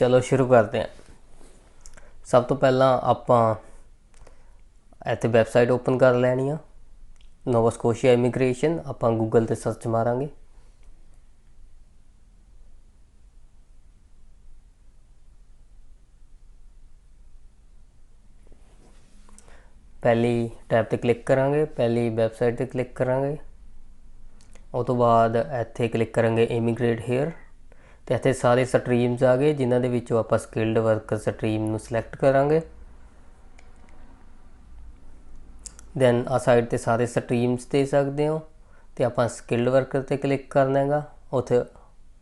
चलो शुरू करते हैं। सब तो पहला आपां इत्थे वैबसाइट ओपन कर लैनी आ, नोवा स्कोशिया इमीग्रेशन। आपां गूगल ते सर्च मारांगे। पहली टैब ते क्लिक करांगे, पहली वैबसाइट ते क्लिक करांगे। उस तो बाद इत्थे क्लिक करांगे इमीग्रेट हेयर। तो इत्थे सारे स्ट्रीम्स आ गए जिन्हां दे विचों आपां स्किल्ड वर्कर स्ट्रीम नूं सिलेक्ट करांगे। दैन आ साइड ते सारे स्ट्रीम्स दे सकते हो। तो आपां स्किल्ड वर्कर ते क्लिक करना हैगा। उत्थे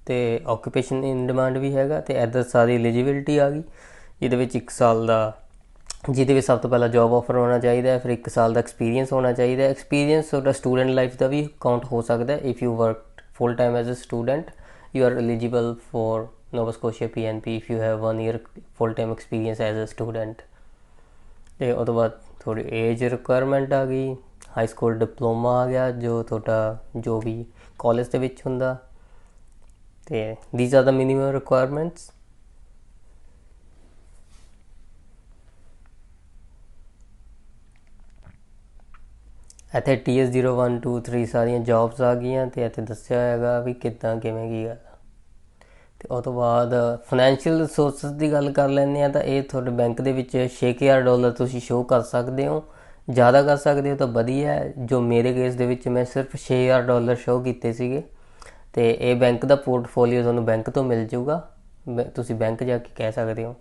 ते ऑक्यूपेशन इन डिमांड भी हैगा। तो इधर सारी एलिजिबिलिटी आ गई, जिहदे विच 1 साल दा, जिहदे विच सब तो पहला जॉब ऑफर होना चाहिए, फिर 1 साल का एक्सपीरियंस होना चाहिए। एक्सपीरियंस थोड़ा स्टूडेंट लाइफ का भी काउंट हो सकता है। If you work full time as a student you are eligible for Nova Scotia PNP if you have 1 year full time experience as a student। ਤੇ ਉਹ ਤੋਂ ਬਾਅਦ ਥੋੜੀ ਏਜ ਰਿਕੁਆਇਰਮੈਂਟ ਆ ਗਈ, ਹਾਈ ਸਕੂਲ ਡਿਪਲੋਮਾ ਆ ਗਿਆ ਜੋ ਤੁਹਾਡਾ ਜੋ ਵੀ ਕਾਲਜ ਦੇ ਵਿੱਚ ਹੁੰਦਾ। ਤੇ these are the minimum requirements। ਇੱਥੇ TS 0 1 2 3 ਸਾਰੀਆਂ ਜੌਬਸ ਆ ਗਈਆਂ ਤੇ ਇੱਥੇ ਦੱਸਿਆ ਹੋਏਗਾ ਵੀ ਕਿੱਦਾਂ ਕਿਵੇਂ ਕੀ ਗੱਲ। ਤੇ ਉਹ ਤੋਂ ਬਾਅਦ ਫਾਈਨੈਂਸ਼ੀਅਲ ਰਿਸੋਰਸਿਸ ਦੀ ਗੱਲ ਕਰ ਲੈਂਦੇ ਹਾਂ ਤਾਂ ਇਹ ਤੁਹਾਡੇ ਬੈਂਕ ਦੇ ਵਿੱਚ $6000 ਤੁਸੀਂ ਸ਼ੋਅ ਕਰ ਸਕਦੇ ਹੋ। ਜ਼ਿਆਦਾ ਕਰ ਸਕਦੇ ਹੋ ਤਾਂ ਵਧੀਆ ਹੈ। ਜੋ ਮੇਰੇ ਕੇਸ ਦੇ ਵਿੱਚ ਮੈਂ ਸਿਰਫ $6000 ਸ਼ੋਅ ਕੀਤੇ ਸੀਗੇ। ਤੇ ਇਹ ਬੈਂਕ ਦਾ ਪੋਰਟਫੋਲੀਓ ਤੁਹਾਨੂੰ ਬੈਂਕ ਤੋਂ ਮਿਲ ਜਾਊਗਾ, ਤੁਸੀਂ ਬੈਂਕ ਜਾ ਕੇ ਕਹਿ ਸਕਦੇ ਹੋ।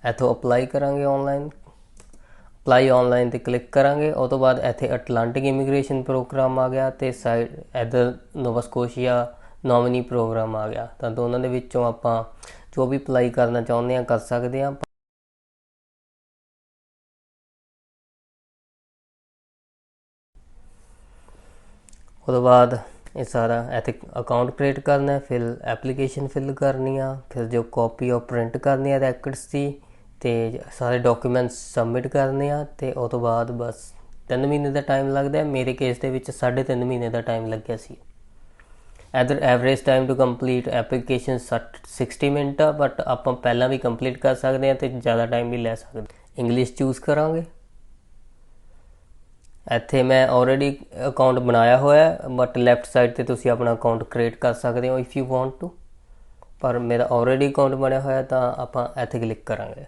ਇੱਥੋਂ ਅਪਲਾਈ ਕਰਾਂਗੇ ਔਨਲਾਈਨ, ਅਪਲਾਈ ਔਨਲਾਈਨ 'ਤੇ ਕਲਿੱਕ ਕਰਾਂਗੇ। ਉਹ ਤੋਂ ਬਾਅਦ ਇੱਥੇ ਅਟਲਾਂਟਿਕ ਇਮੀਗ੍ਰੇਸ਼ਨ ਪ੍ਰੋਗਰਾਮ ਆ ਗਿਆ ਅਤੇ ਸਾਈਡ ਇੱਧਰ ਨੋਵਾ ਸਕੋਸ਼ੀਆ ਨੋਮਨੀ ਪ੍ਰੋਗਰਾਮ ਆ ਗਿਆ। ਤਾਂ ਦੋਨਾਂ ਦੇ ਵਿੱਚੋਂ ਆਪਾਂ ਜੋ ਵੀ ਅਪਲਾਈ ਕਰਨਾ ਚਾਹੁੰਦੇ ਹਾਂ ਕਰ ਸਕਦੇ ਹਾਂ। ਉਹ ਤੋਂ ਬਾਅਦ ਇਹ ਸਾਰਾ ਇੱਥੇ ਅਕਾਊਂਟ ਕ੍ਰੀਏਟ ਕਰਨਾ, ਫਿਰ ਐਪਲੀਕੇਸ਼ਨ ਫਿਲ ਕਰਨੀ ਆ, ਫਿਰ ਜੋ ਕਾਪੀ ਉਹ ਪ੍ਰਿੰਟ ਕਰਨੀ ਆ ਰੈਕਡਸ ਦੀ, ਅਤੇ ਸਾਰੇ ਡਾਕੂਮੈਂਟਸ ਸਬਮਿਟ ਕਰਨੇ ਆ। ਅਤੇ ਉਹ ਤੋਂ ਬਾਅਦ ਬਸ 3 ਮਹੀਨੇ ਦਾ ਟਾਈਮ ਲੱਗਦਾ। ਮੇਰੇ ਕੇਸ ਦੇ ਵਿੱਚ 3.5 ਮਹੀਨੇ ਦਾ ਟਾਈਮ ਲੱਗਿਆ ਸੀ। ਇੱਧਰ average time to complete application 60 minute ਆ, ਬਟ ਆਪਾਂ ਪਹਿਲਾਂ ਵੀ ਕੰਪਲੀਟ ਕਰ ਸਕਦੇ ਹਾਂ ਅਤੇ ਜ਼ਿਆਦਾ ਟਾਈਮ ਵੀ ਲੈ ਸਕਦੇ। ਇੰਗਲਿਸ਼ ਚੂਜ਼ ਕਰਾਂਗੇ। ਇੱਥੇ ਮੈਂ ਆਲਰੇਡੀ ਅਕਾਊਂਟ ਬਣਾਇਆ ਹੋਇਆ, ਬਟ ਲੈਫਟ ਸਾਈਡ 'ਤੇ ਤੁਸੀਂ ਆਪਣਾ ਅਕਾਊਂਟ ਕ੍ਰੀਏਟ ਕਰ ਸਕਦੇ ਹੋ ਇਫ ਯੂ ਵਾਂਟ ਟੂ, ਪਰ ਮੇਰਾ ਆਲਰੇਡੀ ਅਕਾਊਂਟ ਬਣਿਆ ਹੋਇਆ ਤਾਂ ਆਪਾਂ ਇੱਥੇ ਕਲਿੱਕ ਕਰਾਂਗੇ।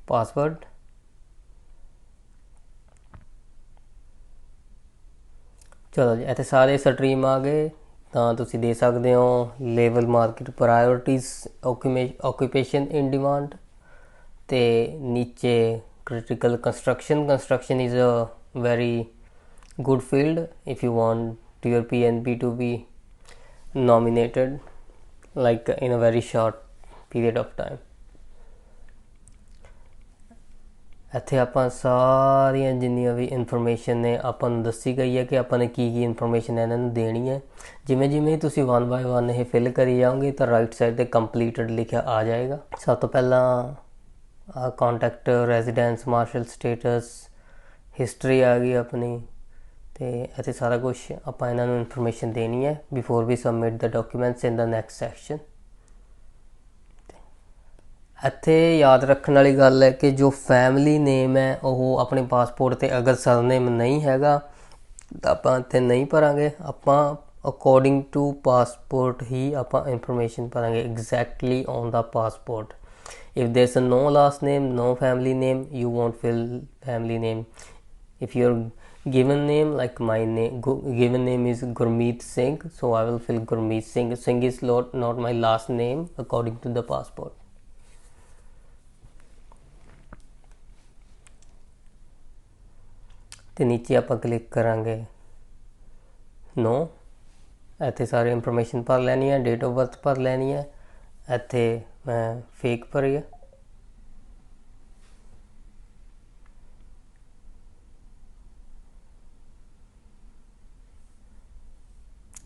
ਪਾਸਵਰਡ, ਚਲੋ ਜੀ ਇੱਥੇ ਸਾਰੇ ਸਟਰੀਮ ਆ ਗਏ। ਤਾਂ ਤੁਸੀਂ ਦੇ ਸਕਦੇ ਹੋ ਲੇਬਲ ਮਾਰਕੀਟ ਪ੍ਰਾਇਓਰਟੀਜ਼ ਆਕੂਪੇਸ਼ਨ ਇਨ ਡਿਮਾਂਡ, ਅਤੇ ਨੀਚੇ critical construction is a very good field if you want your PNP to be nominated like in a very short period of time। ਇੱਥੇ ਆਪਾਂ ਸਾਰੀਆਂ ਜਿੰਨੀਆਂ ਵੀ ਇਨਫੋਰਮੇਸ਼ਨ ਨੇ ਆਪਾਂ ਨੂੰ ਦੱਸੀ ਗਈ ਹੈ ਕਿ ਆਪਾਂ ਨੇ ਕੀ ਇਨਫੋਰਮੇਸ਼ਨ ਇਹਨਾਂ ਨੂੰ ਦੇਣੀ ਹੈ। ਜਿਵੇਂ ਜਿਵੇਂ ਤੁਸੀਂ 1 by 1 ਇਹ ਫਿਲ ਕਰੀ ਜਾਓਗੇ ਤਾਂ ਰਾਈਟ ਸਾਈਡ 'ਤੇ ਕੰਪਲੀਟਡ ਲਿਖਿਆ ਆ ਜਾਏਗਾ। ਸਭ ਤੋਂ ਪਹਿਲਾਂ contact, residence, marital status, history ਆ ਗਈ ਆਪਣੀ, ਅਤੇ ਇੱਥੇ ਸਾਰਾ ਕੁਛ ਆਪਾਂ ਇਹਨਾਂ ਨੂੰ ਇਨਫੋਰਮੇਸ਼ਨ ਦੇਣੀ ਹੈ before we submit the documents in the next section. ਇੱਥੇ ਯਾਦ ਰੱਖਣ ਵਾਲੀ ਗੱਲ ਹੈ ਕਿ ਜੋ ਫੈਮਿਲੀ ਨੇਮ ਹੈ ਉਹ ਆਪਣੇ ਪਾਸਪੋਰਟ 'ਤੇ ਅਗਰ ਸਰਨੇਮ ਨਹੀਂ ਹੈਗਾ ਤਾਂ ਆਪਾਂ ਇੱਥੇ ਨਹੀਂ ਭਰਾਂਗੇ। ਆਪਾਂ ਅਕੋਰਡਿੰਗ ਟੂ ਪਾਸਪੋਰਟ ਹੀ ਆਪਾਂ ਇਨਫੋਰਮੇਸ਼ਨ ਭਰਾਂਗੇ, exactly on the passport. If there's a no last name, no family name, you won't fill family name. If your given name, like my name, given name is Gurmeet Singh, so I will fill Gurmeet Singh. Singh is not my last name according to the passport। ਤੇ ਨੀਚੇ ਆਪਾਂ click ਕਰਾਂਗੇ ਨੋ। ਇੱਥੇ ਸਾਰੀ information ਭਰ ਲੈਣੀ ਹੈ, date of birth ਭਰ ਲੈਣੀ ਹੈ। ਇੱਥੇ ਮੈਂ ਫੇਕ ਭਰੀ ਹੈ।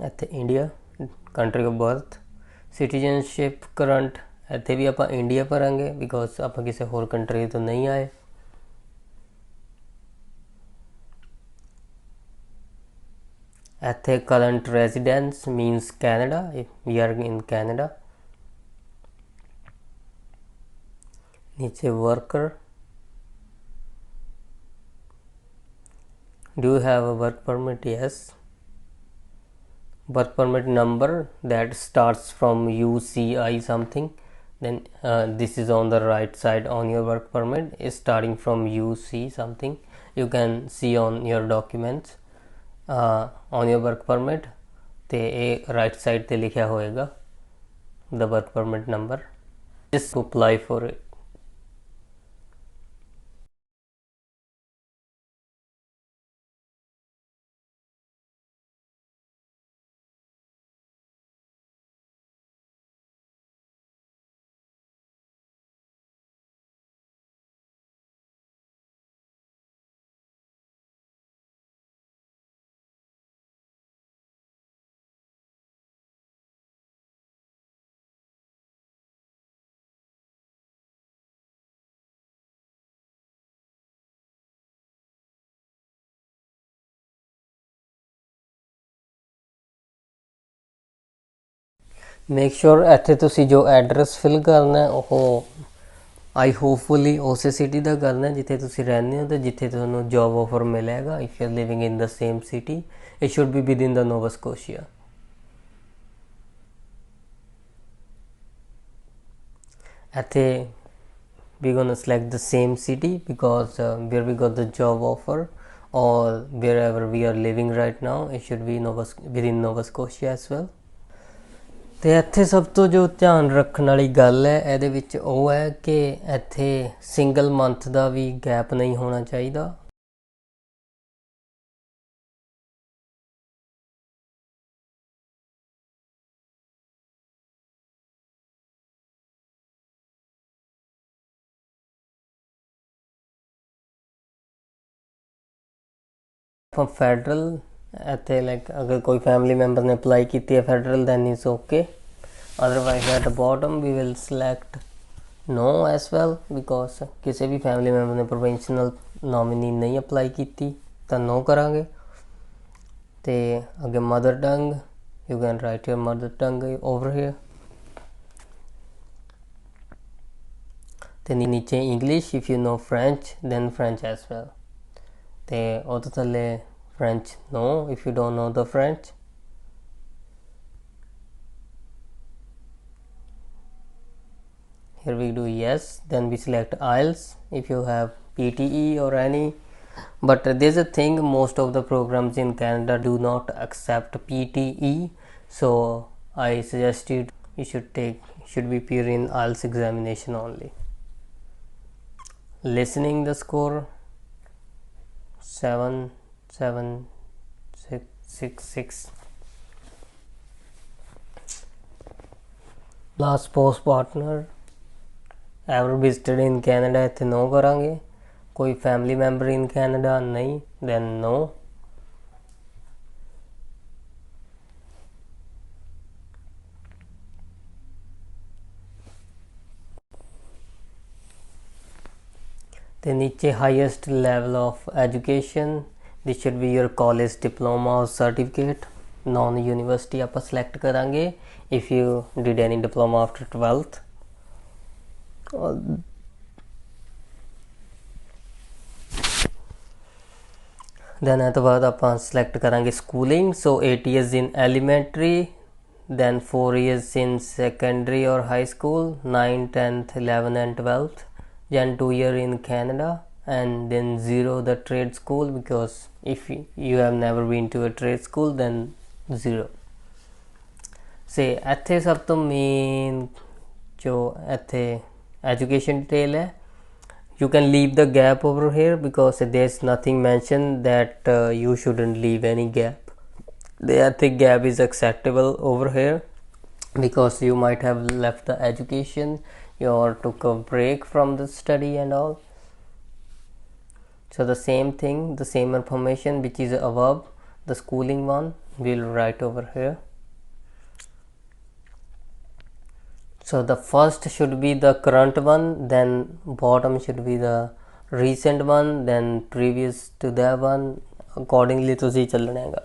ਇੱਥੇ India, country of birth, citizenship current, ਇੱਥੇ ਵੀ ਆਪਾਂ ਇੰਡੀਆ ਭਰਾਂਗੇ ਬਿਕੋਜ਼ ਆਪਾਂ ਕਿਸੇ ਹੋਰ ਕੰਟਰੀ ਤੋਂ ਨਹੀਂ ਆਏ। ਇੱਥੇ current residence means Canada, if we are in Canada. नीचे worker, do you have a work permit? Yes. Work permit number that starts from UCI something, then this is on the right side on your work permit is starting from UC something. You can see on your documents on your work permit ਤੇ ਇਹ right side ਤੇ ਲਿਖਿਆ ਹੋਏਗਾ the work permit number. Just apply for it. Make sure ਇੱਥੇ ਤੁਸੀਂ ਜੋ address fill ਕਰਨਾ ਉਹ ਆਈ ਹੋਪਫੁਲੀ ਉਸੇ ਸਿਟੀ ਦਾ ਕਰਨਾ ਜਿੱਥੇ ਤੁਸੀਂ ਰਹਿੰਦੇ ਹੋ ਅਤੇ ਜਿੱਥੇ ਤੁਹਾਨੂੰ ਜੋਬ ਆਫਰ ਮਿਲੇਗਾ if you are living in the same city it should be with in the Nova Scotia. ਇੱਥੇ we gonna select the same city because where we got the job offer or wherever we are living right now it should be within Nova Scotia as well. ਤੇ ਇੱਥੇ ਸਭ ਤੋਂ ਜੋ ਧਿਆਨ ਰੱਖਣ ਵਾਲੀ ਗੱਲ ਹੈ ਇਹਦੇ ਵਿੱਚ ਉਹ ਹੈ ਕਿ ਇੱਥੇ ਸਿੰਗਲ ਮੰਥ ਦਾ ਵੀ ਗੈਪ ਨਹੀਂ ਹੋਣਾ ਚਾਹੀਦਾ. ਫੈਡਰਲ ਇੱਥੇ ਲਾਈਕ ਅਗਰ ਕੋਈ ਫੈਮਿਲੀ ਮੈਂਬਰ ਨੇ ਅਪਲਾਈ ਕੀਤੀ ਹੈ federal then is okay. otherwise at the bottom we will select no as well because ਕਿਸੇ ਵੀ ਫੈਮਿਲੀ ਮੈਂਬਰ ਨੇ ਪ੍ਰੋਵਿੰਸ਼ਨਲ ਨੋਮੀਨੀ ਨਹੀਂ ਅਪਲਾਈ ਕੀਤੀ ਤਾਂ no ਕਰਾਂਗੇ. ਤੇ ਅੱਗੇ mother tongue you can write your mother tongue over here. ਤੇ ਨੀਚੇ English if you know French then French as well. ਤੇ ਉਹ ਤੋਂ ਥੱਲੇ French no if you don't know the French. Here we do yes, then we select IELTS if you have PTE or any, but there's a thing, most of the programs in Canada do not accept PTE, so I suggest you should be appear in IELTS examination only. Listening the score 7,766. Last post partner ever visited in Canada ਇੱਥੇ no ਕਰਾਂਗੇ. ਕੋਈ family member in Canada ਨਹੀਂ then no. ਤੇ ਨੀਚੇ highest level of education this should be your college diploma or certificate. non university ਆਪਾਂ select ਕਰਾਂਗੇ if you did any diploma after 12th. then ਇਹ ਤੋਂ ਬਾਅਦ ਆਪਾਂ select ਕਰਾਂਗੇ schooling. so 8 years in elementary, then 4 years in secondary or high school, 9, 10th, 11 and 12th, then 2 year in Canada, and then 0 the trade school because if you have never been to a trade school then 0. ਸੇ ਇੱਥੇ ਸਭ ਤੋਂ main ਜੋ ਇੱਥੇ education detail ਹੈ you can leave the gap over here because there's nothing mentioned that you shouldn't leave any gap. The ethic gap is acceptable over here because you might have left the education or took a break from the study and all. So the same thing, the same information which is above the schooling one we'll write over here. So the first should be the current one, then bottom should be the recent one, then previous to that one. accordingly ਤੁਸੀਂ ਚੱਲਣਾ ਹੈਗਾ.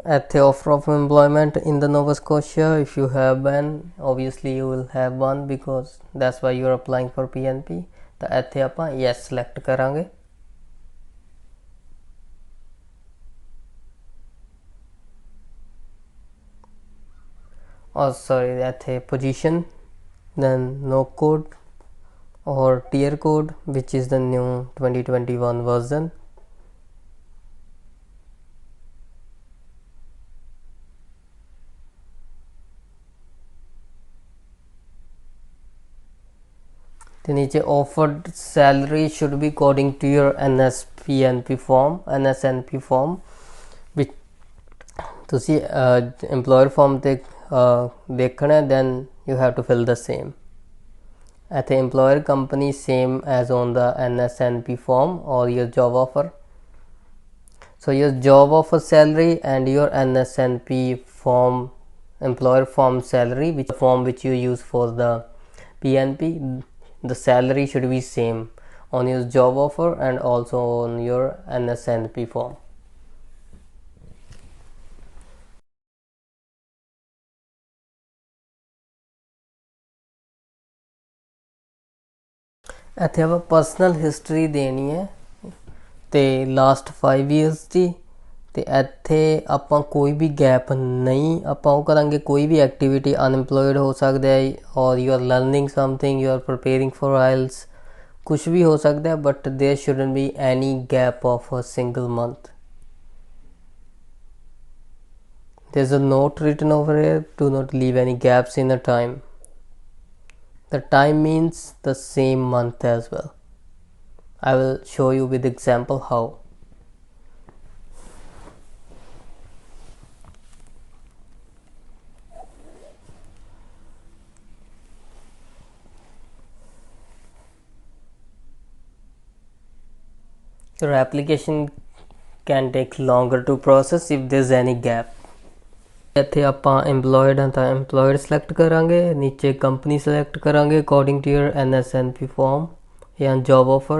at the offer of employment in the Nova Scotia. If you have one, obviously you will have one because that's why you are applying for PNP. ਤਾਂ ਇੱਥੇ ਆਪਾਂ yes select ਕਰਾਂਗੇ। or sorry ਇੱਥੇ position, then no code or tier code, which is the new 2021 version। ਤੇ ਨੀਚੇ offered salary should be according to your NS PNP form, NSNP form, which ਤੁਸੀਂ employer form ਤੇ ਦੇਖਣਾ, then you have to fill the same। ਇੱਥੇ employer company same as on the NSNP form or your job offer। so your job offer salary and your NSNP form employer form salary, which form which you use for the PNP, the salary should be same on your job offer and also on your NSNP form। ਇੱਥੇ ਆਪਾਂ personal history ਦੇਣੀ ਹੈ ਤੇ last 5 years ਦੀ। ਤੇ ਇੱਥੇ ਆਪਾਂ ਕੋਈ ਵੀ gap ਨਹੀਂ ਆਪਾਂ ਉਹ ਕਰਾਂਗੇ। ਕੋਈ ਵੀ ਐਕਟੀਵਿਟੀ ਅਨਇੰਪਲੋਇਡ ਹੋ ਸਕਦਾ ਹੈ ਔਰ you are learning something, you are preparing for IELTS, ਕੁਛ ਵੀ ਹੋ ਸਕਦਾ ਹੈ, but there shouldn't be any gap of a single month. there's a note written over here, do not leave any gaps in the time। the time means the same month as well। I will show you with example how। your application can take longer to process if there's any gap। ਇੱਥੇ ਆਪਾਂ employed ਹਾਂ ਤਾਂ employed select ਕਰਾਂਗੇ, ਨੀਚੇ company select ਕਰਾਂਗੇ according to your NSNP form ਜਾਂ job offer।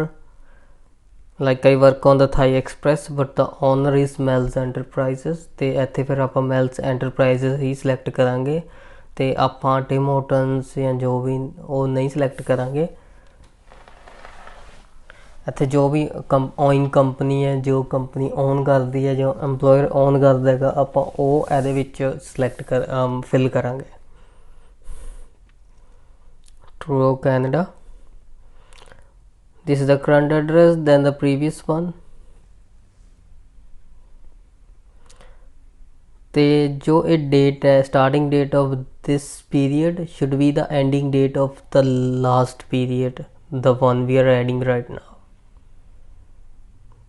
like I work on the Thai Express but the owner is Mel's Enterprises। ਤੇ ਇੱਥੇ ਫਿਰ ਆਪਾਂ Mel's Enterprises ਹੀ select ਕਰਾਂਗੇ ਤੇ ਆਪਾਂ Tim Hortons ਜਾਂ ਜੋ ਵੀ ਉਹ ਨਹੀਂ select ਕਰਾਂਗੇ। ਇੱਥੇ ਜੋ ਵੀ ਓਇਨ ਕੰਪਨੀ ਹੈ, ਜੋ ਕੰਪਨੀ ਓਨ ਕਰਦੀ ਹੈ, ਜੋ ਐਮਪਲੋਇਰ ਓਨ ਕਰਦਾ ਹੈਗਾ, ਆਪਾਂ ਉਹ ਇਹਦੇ ਵਿੱਚ ਸਿਲੈਕਟ ਫਿਲ ਕਰਾਂਗੇ। True Canada, this is the current address, then the previous one। ਤੇ ਜੋ ਇਹ ਡੇਟ ਹੈ, starting date of this period should be the ending date of the last period, the one we are adding right now।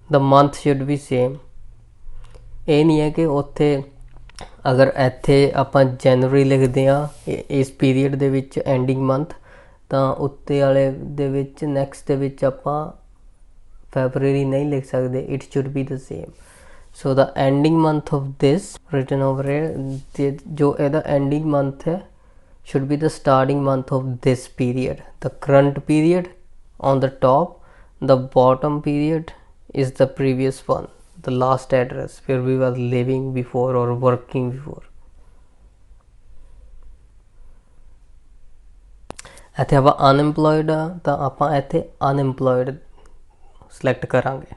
the month should be same। ਇਹ ਨਹੀਂ ਹੈ ਕਿ ਉੱਥੇ ਅਗਰ ਇੱਥੇ ਆਪਾਂ ਜਨਵਰੀ ਲਿਖਦੇ ਹਾਂ ਇਸ ਪੀਰੀਅਡ ਦੇ ਵਿੱਚ ਐਂਡਿੰਗ ਮੰਥ, ਤਾਂ ਉੱਤੇ ਵਾਲੇ ਦੇ ਵਿੱਚ ਨੈਕਸਟ ਦੇ ਵਿੱਚ ਆਪਾਂ ਫੈਬਰਰੀ ਨਹੀਂ ਲਿਖ ਸਕਦੇ। It should be the same. So the ending month of this written over here, ਜੋ ਇਹਦਾ ਐਂਡਿੰਗ ਮੰਥ ਹੈ should be the starting month of this period। the current period on the top, the bottom period is the previous one, the last address where we were living before or working before। ਇੱਥੇ ਆਪਾਂ unemployed ਆ ਤਾਂ ਆਪਾਂ ਇੱਥੇ unemployed select ਕਰਾਂਗੇ।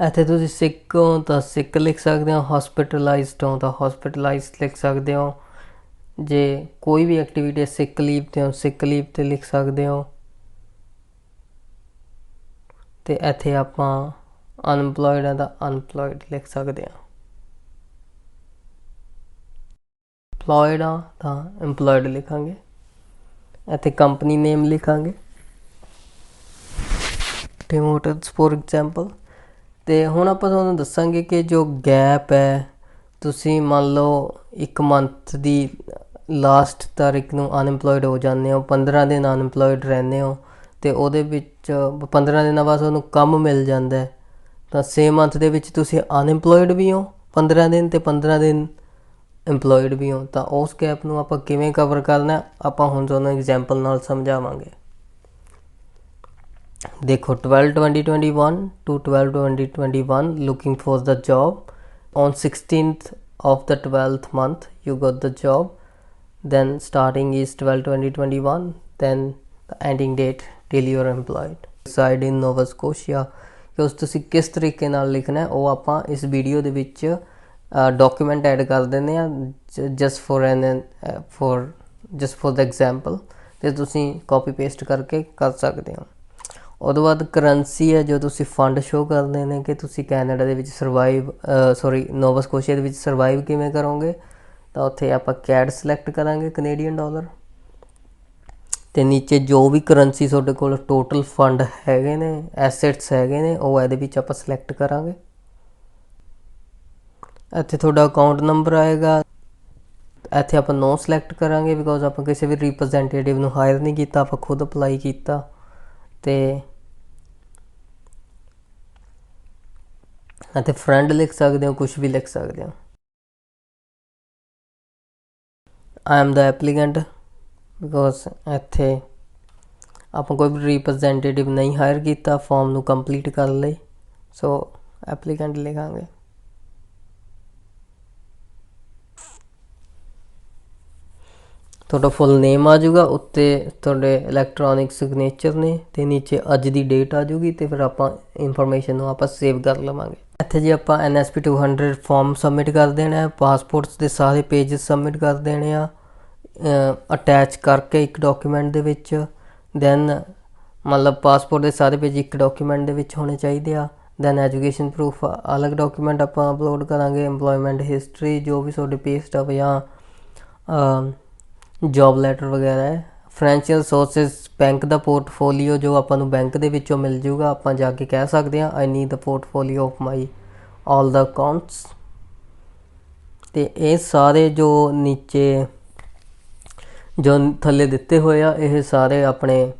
ਇੱਥੇ ਤੁਸੀਂ ਸਿੱਕ ਹੋ ਤਾਂ ਸਿੱਕ ਲਿਖ ਸਕਦੇ ਹੋ, ਹਸਪੀਟਲਾਈਜ਼ਡ ਹੋ ਤਾਂ ਹਸਪੀਟਲਾਈਜ਼ਡ ਲਿਖ ਸਕਦੇ ਹੋ। ਜੇ ਕੋਈ ਵੀ ਐਕਟੀਵਿਟੀ ਸਿੱਕ ਲੀਵ 'ਤੇ ਹੋ, ਸਿੱਕ ਲੀਵ 'ਤੇ ਲਿਖ ਸਕਦੇ ਹੋ। ਅਤੇ ਇੱਥੇ ਆਪਾਂ ਅਨਪਲੋਇਡ ਹੈ ਤਾਂ ਅਨਪਲੋਇਡ ਲਿਖ ਸਕਦੇ ਹਾਂ। ਇੰਪਲੋਇਡ ਆ ਤਾਂ ਇੰਪਲੋਇਡ ਲਿਖਾਂਗੇ। ਇੱਥੇ ਕੰਪਨੀ ਨੇਮ ਲਿਖਾਂਗੇ, ਟਿਮ ਹੋਟਲਸ ਫੋਰ ਐਗਜ਼ਾਮਪਲ। ਅਤੇ ਹੁਣ ਆਪਾਂ ਤੁਹਾਨੂੰ ਦੱਸਾਂਗੇ ਕਿ ਜੋ ਗੈਪ ਹੈ, ਤੁਸੀਂ ਮੰਨ ਲਓ 1 ਮੰਥ ਦੀ ਲਾਸਟ ਤਾਰੀਖ ਨੂੰ ਅਨਇੰਪਲੋਇਡ ਹੋ ਜਾਂਦੇ ਹੋ, 15 ਦਿਨ ਅਨਇੰਪਲੋਇਡ ਰਹਿੰਦੇ ਹੋ, ਤੇ ਉਹਦੇ ਵਿੱਚ 15 ਦਿਨਾਂ ਬਾਅਦ ਉਹਨੂੰ ਕੰਮ ਮਿਲ ਜਾਂਦਾ ਹੈ, ਤਾਂ 6 ਮੰਥ ਦੇ ਵਿੱਚ ਤੁਸੀਂ ਅਨਇੰਪਲੋਇਡ ਵੀ ਹੋ 15 ਦਿਨ ਤੇ 15 ਦਿਨ ਇੰਪਲੋਇਡ ਵੀ ਹੋ। ਤਾਂ ਉਸ ਗੈਪ ਨੂੰ ਆਪਾਂ ਕਿਵੇਂ ਕਵਰ ਕਰਨਾ ਆਪਾਂ ਹੁਣ ਤੁਹਾਨੂੰ ਐਗਜ਼ਾਮਪਲ ਨਾਲ ਸਮਝਾਵਾਂਗੇ। ਦੇਖੋ 12/2021 to 12/2021 looking for the job, on 16th of the 12th month you got the job, then starting is 12/2021, then the ending date till you are employed, reside in Nova Scotia। ਕਿ ਉਸ ਤੁਸੀਂ ਕਿਸ ਤਰੀਕੇ ਨਾਲ ਲਿਖਣਾ ਉਹ ਆਪਾਂ ਇਸ ਵੀਡੀਓ ਦੇ ਵਿੱਚ ਡਾਕੂਮੈਂਟ ਐਡ ਕਰ ਦਿੰਦੇ ਹਾਂ ਜਸਟ ਫॉर द ਐਗਜ਼ਾਮਪਲ, ਅਤੇ ਤੁਸੀਂ ਕਾਪੀ ਪੇਸਟ ਕਰਕੇ ਕਰ ਸਕਦੇ ਹੋ। ਉਹਦੋਂ ਬਾਅਦ ਕਰੰਸੀ ਹੈ ਜੋ ਤੁਸੀਂ ਫੰਡ ਸ਼ੋਅ ਕਰਦੇ ਨੇ ਕਿ ਤੁਸੀਂ ਕੈਨੇਡਾ ਦੇ ਵਿੱਚ ਨੋਵਾ ਸਕੋਸ਼ੀਆ ਦੇ ਵਿੱਚ ਸਰਵਾਈਵ ਕਿਵੇਂ ਕਰੋਗੇ, ਤਾਂ ਉੱਥੇ ਆਪਾਂ ਕੈਡ ਸਿਲੈਕਟ ਕਰਾਂਗੇ, ਕੈਨੇਡੀਅਨ ਡਾਲਰ, ਅਤੇ ਨੀਚੇ ਜੋ ਵੀ ਕਰੰਸੀ ਤੁਹਾਡੇ ਕੋਲ ਟੋਟਲ ਫੰਡ ਹੈਗੇ ਨੇ, ਐਸੈਟਸ ਹੈਗੇ ਨੇ, ਉਹ ਇਹਦੇ ਵਿੱਚ ਆਪਾਂ ਸਿਲੈਕਟ ਕਰਾਂਗੇ। ਇੱਥੇ ਤੁਹਾਡਾ ਅਕਾਊਂਟ ਨੰਬਰ ਆਏਗਾ, ਇੱਥੇ ਆਪਾਂ ਨੋ ਸਿਲੈਕਟ ਕਰਾਂਗੇ ਬਿਕੋਜ਼ ਆਪਾਂ ਕਿਸੇ ਵੀ ਰਿਪਰੈਜ਼ੈਂਟੇਟਿਵ ਨੂੰ ਹਾਇਰ ਨਹੀਂ ਕੀਤਾ, ਆਪਾਂ ਖੁਦ ਅਪਲਾਈ ਕੀਤਾ। ਅਤੇ ਇੱਥੇ ਫਰੈਂਡ ਲਿਖ ਸਕਦੇ ਹੋ, ਕੁਛ ਵੀ ਲਿਖ ਸਕਦੇ ਹੋ। I am the applicant because ਇੱਥੇ ਆਪਾਂ ਕੋਈ ਵੀ ਰਿਪਰੈਜ਼ੈਂਟੇਟਿਵ ਨਹੀਂ ਹਾਇਰ ਕੀਤਾ ਫਾਰਮ ਨੂੰ ਕੰਪਲੀਟ ਕਰਨ ਲਈ, ਸੋ ਐਪਲੀਕੈਂਟ ਲਿਖਾਂਗੇ। ਤੁਹਾਡਾ ਫੁੱਲ ਨੇਮ ਆ ਜਾਊਗਾ, ਉੱਤੇ ਤੁਹਾਡੇ ਇਲੈਕਟ੍ਰੋਨਿਕ ਸਿਗਨੇਚਰ ਨੇ, ਅਤੇ ਨੀਚੇ ਅੱਜ ਦੀ ਡੇਟ ਆ ਜਾਊਗੀ, ਅਤੇ ਫਿਰ ਆਪਾਂ ਇਨਫੋਰਮੇਸ਼ਨ ਨੂੰ ਆਪਾਂ ਸੇਵ ਕਰ ਲਵਾਂਗੇ। ਇੱਥੇ ਜੀ ਆਪਾਂ NSP 200 ਫਾਰਮ ਸਬਮਿਟ ਕਰ ਦੇਣਾ, ਪਾਸਪੋਰਟਸ ਦੇ ਸਾਰੇ ਪੇਜਸ ਸਬਮਿਟ ਕਰ ਦੇਣੇ ਆ ਅਟੈਚ ਕਰਕੇ ਇੱਕ ਡਾਕੂਮੈਂਟ ਦੇ ਵਿੱਚ। ਦੈਨ ਮਤਲਬ ਪਾਸਪੋਰਟ ਦੇ ਸਾਰੇ ਪੇਜ ਇੱਕ ਡਾਕੂਮੈਂਟ ਦੇ ਵਿੱਚ ਹੋਣੇ ਚਾਹੀਦੇ ਆ। ਦੈਨ ਐਜੂਕੇਸ਼ਨ ਪ੍ਰੂਫ ਅਲੱਗ ਡਾਕੂਮੈਂਟ ਆਪਾਂ ਅਪਲੋਡ ਕਰਾਂਗੇ। ਇੰਪਲੋਇਮੈਂਟ ਹਿਸਟਰੀ ਜੋ ਵੀ ਤੁਹਾਡੇ ਪੇ ਸਟੱਬ ਜਾਂ ਜੋਬ ਲੈਟਰ ਵਗੈਰਾ ਹੈ। ਫਾਈਨੈਂਸ਼ੀਅਲ ਸੋਰਸਿਸ ਬੈਂਕ ਦਾ ਪੋਰਟਫੋਲੀਓ ਜੋ ਆਪਾਂ ਨੂੰ ਬੈਂਕ ਦੇ ਵਿੱਚੋਂ ਮਿਲ ਜੂਗਾ, ਆਪਾਂ ਜਾ ਕੇ ਕਹਿ ਸਕਦੇ ਹਾਂ I need the portfolio of my all the accounts. ਅਤੇ ਇਹ ਸਾਰੇ ਜੋ ਨੀਚੇ ਜੋ ਥੱਲੇ ਦਿੱਤੇ ਹੋਏ ਆ ਇਹ ਸਾਰੇ ਆਪਣੇ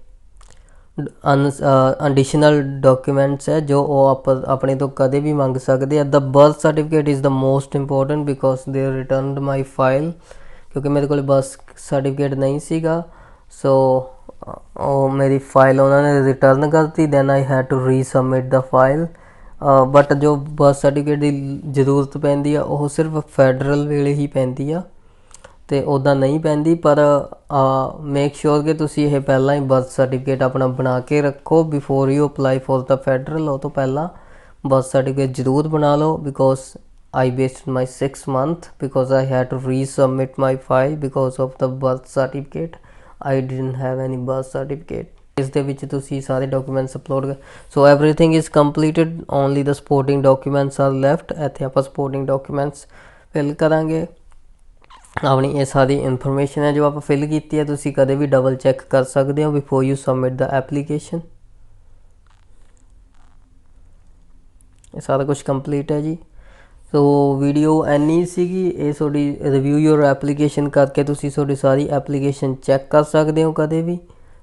ਐਡੀਸ਼ਨਲ ਡਾਕੂਮੈਂਟਸ ਹੈ ਜੋ ਉਹ ਆਪਾਂ ਆਪਣੇ ਤੋਂ ਕਦੇ ਵੀ ਮੰਗ ਸਕਦੇ ਆ। The birth certificate is the most important because they returned my file, ਕਿਉਂਕਿ ਮੇਰੇ ਕੋਲ ਬਰਥ ਸਰਟੀਫਿਕੇਟ ਨਹੀਂ ਸੀਗਾ, ਸੋ ਉਹ ਮੇਰੀ ਫਾਈਲ ਉਹਨਾਂ ਨੇ ਰਿਟਰਨ ਕਰਤੀ। Then I had to resubmit the file. But ਜੋ ਬਰਥ ਸਰਟੀਫਿਕੇਟ ਦੀ ਜ਼ਰੂਰਤ ਪੈਂਦੀ ਆ ਉਹ ਸਿਰਫ ਫੈਡਰਲ ਵੇਲੇ ਹੀ ਪੈਂਦੀ ਆ, ਅਤੇ ਉੱਦਾਂ ਨਹੀਂ ਪੈਂਦੀ। ਪਰ ਮੇਕ ਸ਼ੋਰ ਕਿ ਤੁਸੀਂ ਇਹ ਪਹਿਲਾਂ ਹੀ ਬਰਥ ਸਰਟੀਫਿਕੇਟ ਆਪਣਾ ਬਣਾ ਕੇ ਰੱਖੋ before you apply for the federal. ਉਹ ਤੋਂ ਪਹਿਲਾਂ ਬਰਥ ਸਰਟੀਫਿਕੇਟ ਜ਼ਰੂਰ ਬਣਾ ਲਓ because I wasted my 6 months because I had to resubmit my file because of the birth certificate. I didn't have any birth certificate. ਇਸ ਦੇ ਵਿੱਚ ਤੁਸੀਂ ਸਾਰੇ ਡਾਕੂਮੈਂਟਸ ਅਪਲੋਡ ਕਰ, so everything is completed, only the supporting documents are left. ਇੱਥੇ ਆਪਾਂ supporting documents fill ਕਰਾਂਗੇ। ਆਪਣੀ ਇਹ ਸਾਰੀ ਇਨਫੋਰਮੇਸ਼ਨ ਹੈ ਜੋ ਆਪਾਂ ਫਿਲ ਕੀਤੀ ਹੈ, ਤੁਸੀਂ ਕਦੇ ਵੀ ਡਬਲ ਚੈੱਕ ਕਰ ਸਕਦੇ ਹੋ before you submit the application. ਇਹ ਸਾਰਾ ਕੁਛ ਕੰਪਲੀਟ ਹੈ ਜੀ। ਸੋ ਵੀਡੀਓ ਇੰਨੀ ਸੀਗੀ, ਇਹ ਤੁਹਾਡੀ ਰਿਵਿਊ ਯੋਰ ਐਪਲੀਕੇਸ਼ਨ ਕਰਕੇ ਤੁਸੀਂ ਤੁਹਾਡੀ ਸਾਰੀ ਐਪਲੀਕੇਸ਼ਨ ਚੈੱਕ ਕਰ ਸਕਦੇ ਹੋ ਕਦੇ ਵੀ।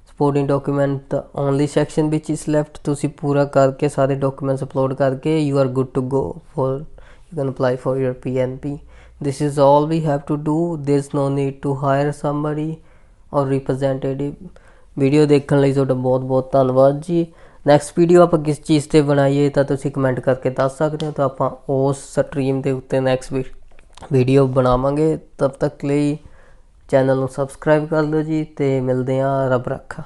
ਸਪੋਰਟਿੰਗ ਡਾਕੂਮੈਂਟ ਦਾ ਓਨਲੀ ਸੈਕਸ਼ਨ ਵਿਚ ਇਜ਼ ਲੈਫਟ, ਤੁਸੀਂ ਪੂਰਾ ਕਰਕੇ ਸਾਰੇ ਡਾਕੂਮੈਂਟਸ ਅਪਲੋਡ ਕਰਕੇ you are good to go for you can apply for your PNP। this is all we have to do, there's no need to hire somebody or representative। Video ਦੇਖਣ ਲਈ ਤੁਹਾਡਾ ਬਹੁਤ ਬਹੁਤ ਧੰਨਵਾਦ ਜੀ। ਨੈਕਸਟ ਵੀਡੀਓ ਆਪਾਂ ਕਿਸ ਚੀਜ਼ 'ਤੇ ਬਣਾਈਏ ਤਾਂ ਤੁਸੀਂ ਕਮੈਂਟ ਕਰਕੇ ਦੱਸ ਸਕਦੇ ਹੋ, ਤਾਂ ਆਪਾਂ ਉਸ ਸਟਰੀਮ ਦੇ ਉੱਤੇ ਨੈਕਸਟ ਵੀਡੀਓ ਬਣਾਵਾਂਗੇ। ਤਬ ਤੱਕ ਲਈ ਚੈਨਲ ਨੂੰ ਸਬਸਕ੍ਰਾਈਬ ਕਰ ਲਓ ਜੀ, ਅਤੇ ਮਿਲਦੇ ਹਾਂ। ਰੱਬ ਰੱਖਾ।